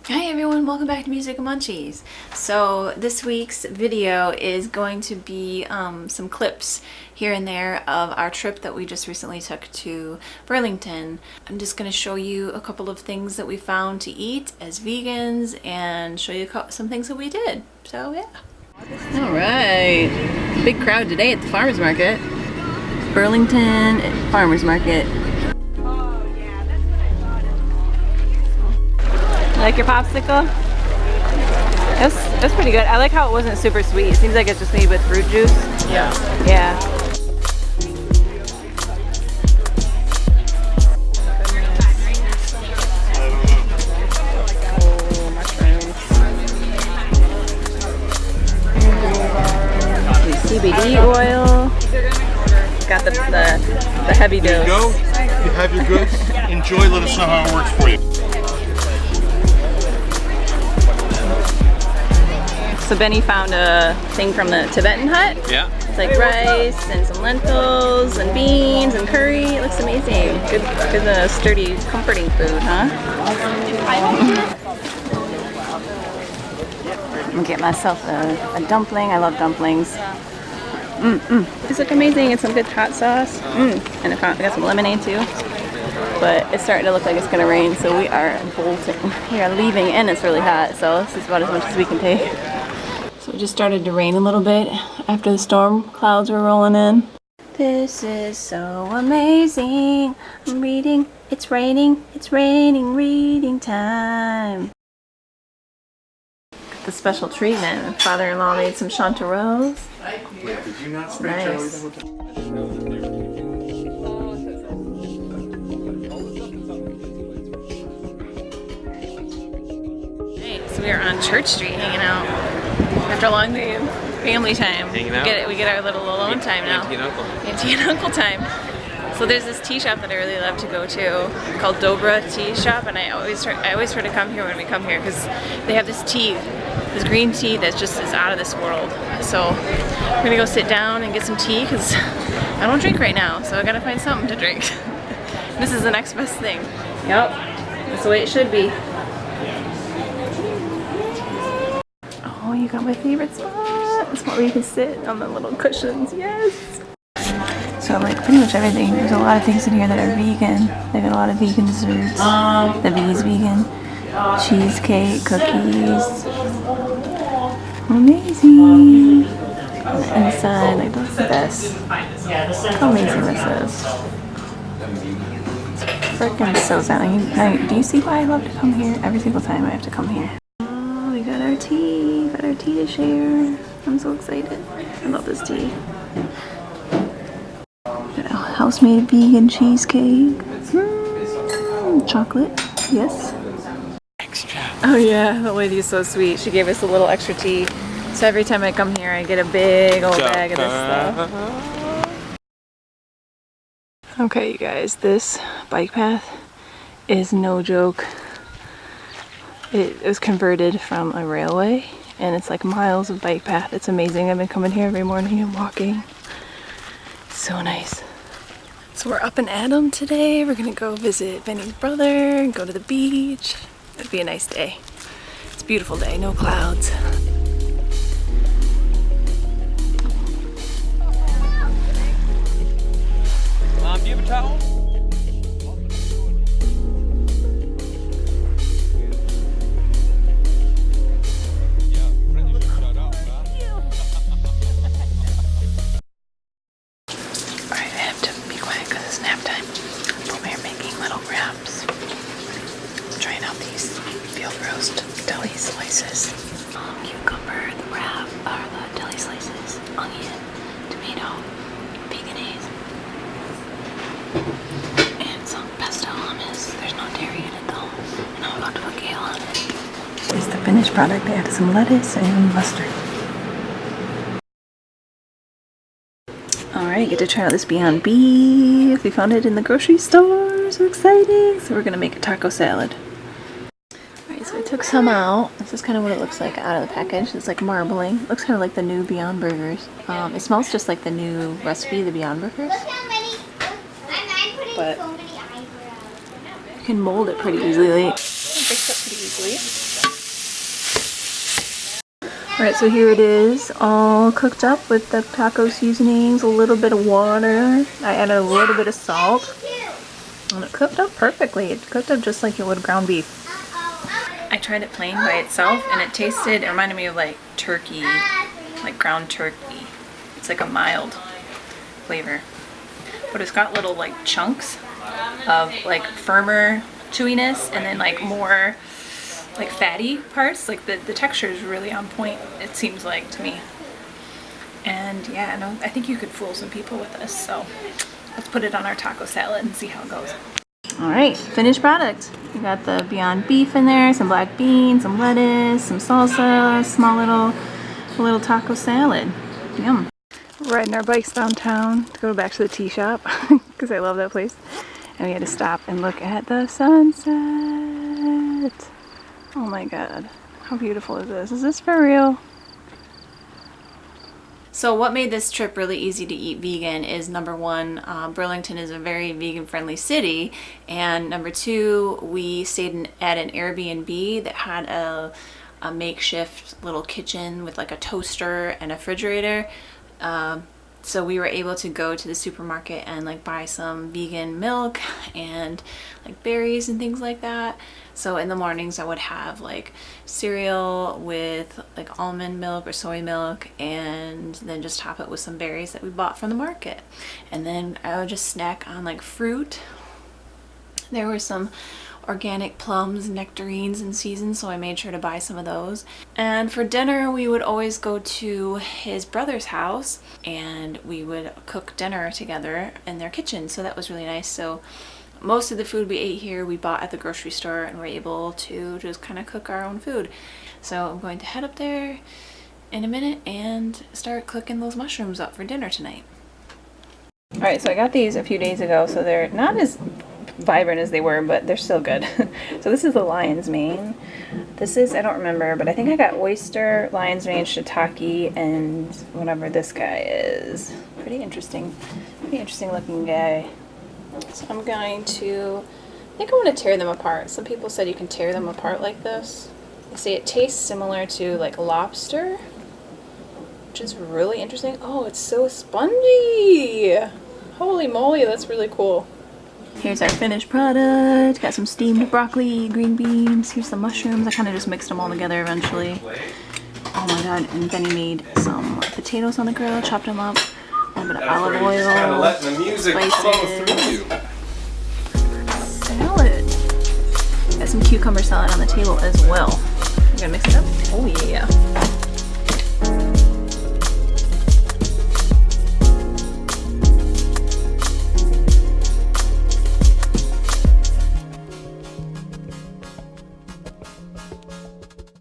Hi everyone, welcome back to Music and Munchies. So this week's video is going to be some clips here and there of our trip that we just recently took to Burlington. I'm just going to show you a couple of things that we found to eat as vegans and show you some things that we did. So yeah. Alright, big crowd today at the farmers market. Burlington Farmers Market. Like your popsicle? That's pretty good. I like how it wasn't super sweet. It seems like it's just made with fruit juice. Yeah. Yeah. Oh, mushrooms. CBD oil. Got the heavy dose. There you go. You have your goods. Enjoy. Let us know how it works for you. So Benny found a thing from the Tibetan hut. Yeah. It's like rice and some lentils and beans and curry. It looks amazing. Good sturdy, comforting food, huh? I'm gonna get myself a dumpling. I love dumplings. These look amazing. And some good hot sauce. And I got some lemonade too. But it's starting to look like it's gonna rain, so we are bolting. We are leaving, and it's really hot. So this is about as much as we can take. So it just started to rain a little bit after the storm clouds were rolling in. This is so amazing. I'm reading. It's raining, reading time. Got the special treatment. Father-in-law made some chanterelles. Did you not nice. So we are on Church Street hanging out. After a long day of family time, hanging out. We get our little alone time now. Auntie and Uncle. Auntie and Uncle time. So there's this tea shop that I really love to go to called Dobra Tea Shop, and I always try to come here when we come here because they have this tea, this green tea that just is out of this world. So we're gonna go sit down and get some tea because I don't drink right now, so I gotta find something to drink. This is the next best thing. Yep, that's the way it should be. Oh, you got my favorite spot. The spot where you can sit on the little cushions. Yes. So like pretty much everything. There's a lot of things in here that are vegan. They've got a lot of vegan desserts. The V's vegan. Cheesecake, cookies. Amazing. On the inside, like that's the best. How amazing this is. It's freaking so sound. Do you see why I love to come here? Every single time I have to come here. We got our tea to share. I'm so excited. I love this tea. Got a house-made vegan cheesecake. Chocolate, yes. Extra. Oh yeah, the lady is so sweet. She gave us a little extra tea. So every time I come here, I get a big old bag of this stuff. Okay, you guys, this bike path is no joke. It was converted from a railway, and it's like miles of bike path. It's amazing. I've been coming here every morning and walking. So nice. So we're up in Adam today. We're gonna go visit Benny's brother and go to the beach. It'd be a nice day. It's a beautiful day, no clouds. Mom, do you have a towel? Deli slices, cucumber, the wrap, or the deli slices, onion, tomato, veganese, and some pesto hummus. There's no dairy in it though, and I'm about to put kale on it. Here's the finished product. They added some lettuce and mustard. Alright, get to try out this Beyond Beef. We found it in the grocery store. So exciting! So we're gonna make a taco salad. So I took some out. This is kind of what it looks like out of the package. It's like marbling. It looks kind of like the new Beyond Burgers. It smells just like the new recipe, the Beyond Burgers. But you can mold it pretty easily. Big easily. Alright, so here it is, all cooked up with the taco seasonings, a little bit of water. I added a little bit of salt. And it cooked up perfectly. It cooked up just like it would ground beef. I tried it plain by itself and it reminded me of like turkey, like ground turkey. It's like a mild flavor. But it's got little like chunks of like firmer chewiness and then like more like fatty parts. Like the texture is really on point, it seems like to me. And yeah, no, I think you could fool some people with this. So let's put it on our taco salad and see how it goes. All right, finished product. We got the Beyond Beef in there, some black beans, some lettuce, some salsa, small little taco salad. Yum. Riding our bikes downtown to go back to the tea shop because I love that place. And we had to stop and look at the sunset. Oh my God, how beautiful is this? Is this for real? So what made this trip really easy to eat vegan is number one, Burlington is a very vegan friendly city, and number two, we stayed at an Airbnb that had a makeshift little kitchen with like a toaster and a refrigerator. So we were able to go to the supermarket and like buy some vegan milk and like berries and things like that. So in the mornings I would have like cereal with like almond milk or soy milk and then just top it with some berries that we bought from the market. And then I would just snack on like fruit. There were some organic plums and nectarines in season, so I made sure to buy some of those. And for dinner we would always go to his brother's house and we would cook dinner together in their kitchen, so that was really nice. So most of the food we ate here we bought at the grocery store and we're able to just kind of cook our own food. So I'm going to head up there in a minute and start cooking those mushrooms up for dinner tonight. Alright, so I got these a few days ago, so they're not as vibrant as they were, but they're still good. So this is the lion's mane. This is, I don't remember, but I think I got oyster, lion's mane, shiitake, and whatever this guy is. Pretty interesting looking guy. So I'm going to, I think I want to tear them apart. Some people said you can tear them apart like this. They say it tastes similar to like lobster, which is really interesting. Oh, it's so spongy. Holy moly, that's really cool. Here's our finished product. Got some steamed broccoli, green beans. Here's the mushrooms. I kind of just mixed them all together eventually. Oh my God, and Benny made some potatoes on the grill, chopped them up. A little bit of olive oil, spices, salad. Got some cucumber salad on the table as well. I'm gonna mix it up. Oh yeah.